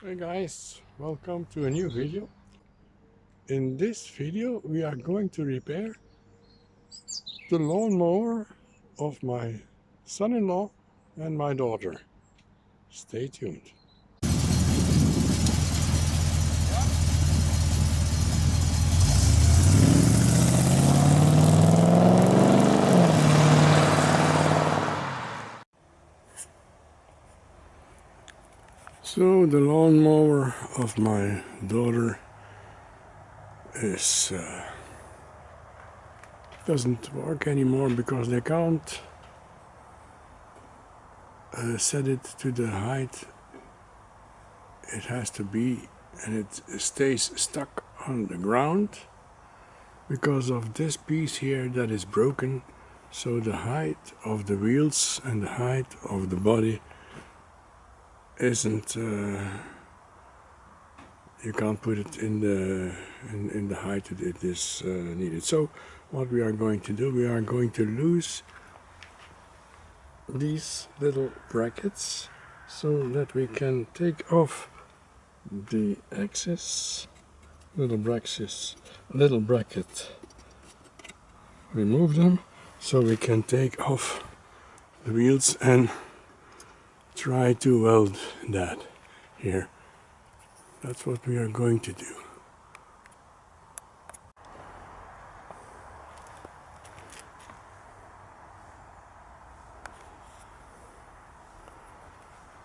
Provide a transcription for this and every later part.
Hey guys, welcome to a new video. In this video we are going to repair the lawnmower of my son-in-law and my daughter. Stay tuned. So the lawnmower of my daughter is doesn't work anymore because they can't set it to the height it has to be, and it stays stuck on the ground because of this piece here that is broken. So the height of the wheels and the height of the body isn't you can't put it in the height it is needed. So what we are going to do, we are going to lose these little brackets so that we can take off the excess little bracket, remove them so we can take off the wheels and try to weld that here. That's what we are going to do.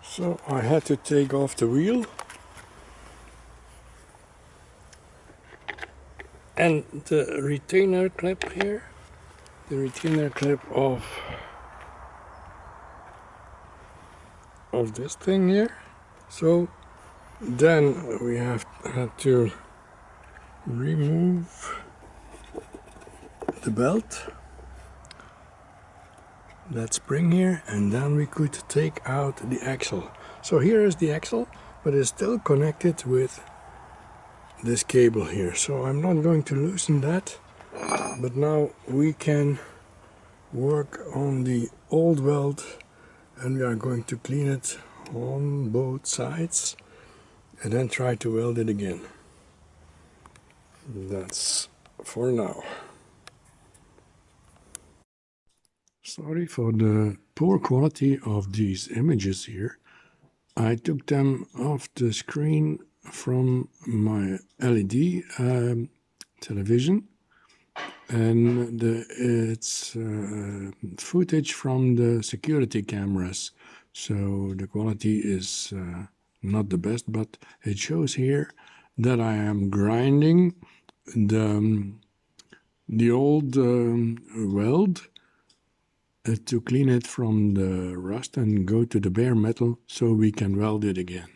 So I had to take off the wheel and the retainer clip here, the retainer clip of this thing here. So then we had to remove the belt, that spring here, and then we could take out the axle. So here is the axle, but it's still connected with this cable here. So I'm not going to loosen that, but now we can work on the old weld and we are going to clean it on both sides and then try to weld it again. That's for now. Sorry for the poor quality of these images here. I took them off the screen from my LED television, and it's footage from the security cameras, so the quality is not the best, but it shows here that I am grinding the old weld to clean it from the rust and go to the bare metal so we can weld it again.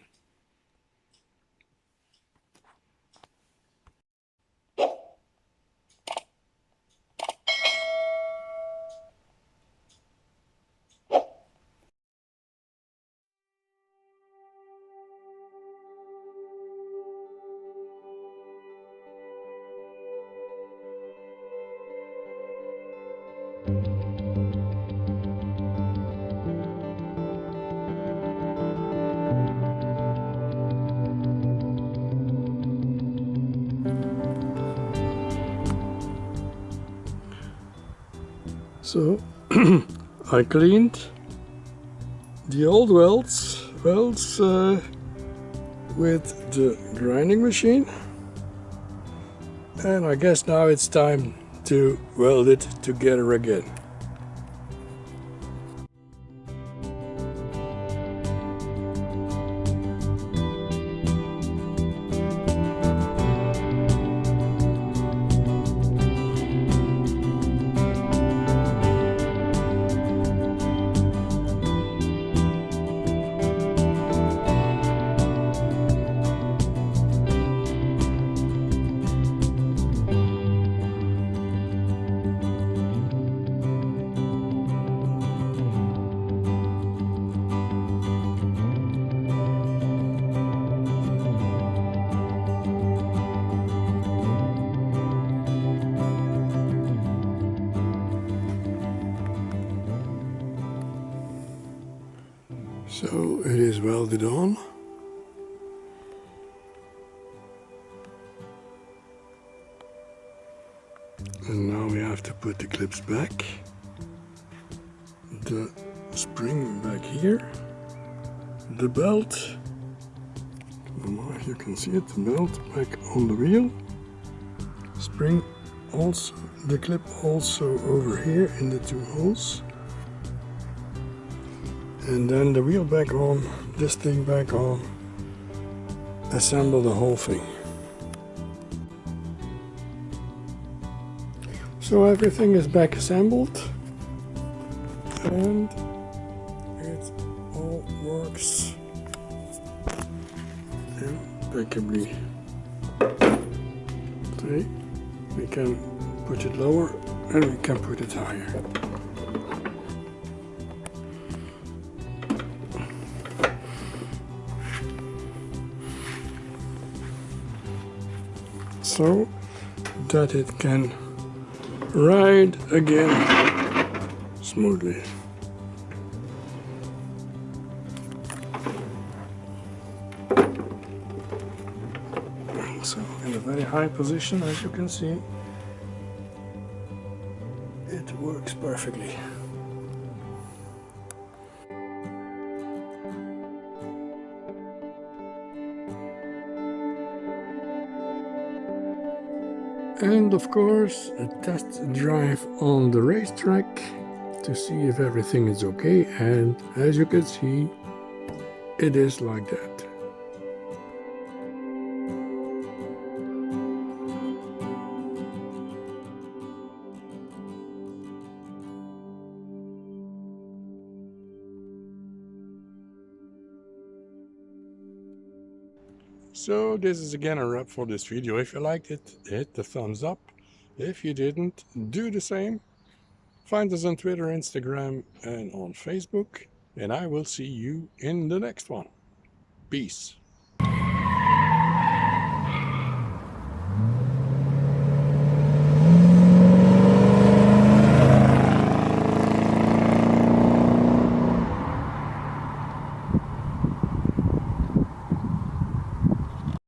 So I cleaned the old welds with the grinding machine, and I guess now it's time to weld it together again. So it is welded on. And now we have to put the clips back. The spring back here. The belt. If you can see it, the belt back on the wheel. Spring also, the clip also over here in the two holes. And then the wheel back on, this thing back on. Assemble the whole thing. So everything is back assembled and it all works impeccably. See, we can put it lower and we can put it higher. So that it can ride again smoothly. So in a very high position, as you can see, it works perfectly. And of course, a test drive on the racetrack to see if everything is okay, and as you can see, it is like that. So this is again a wrap for this video. If you liked it, hit the thumbs up. If you didn't, do the same. Find us on Twitter, Instagram, and on Facebook. And I will see you in the next one. Peace.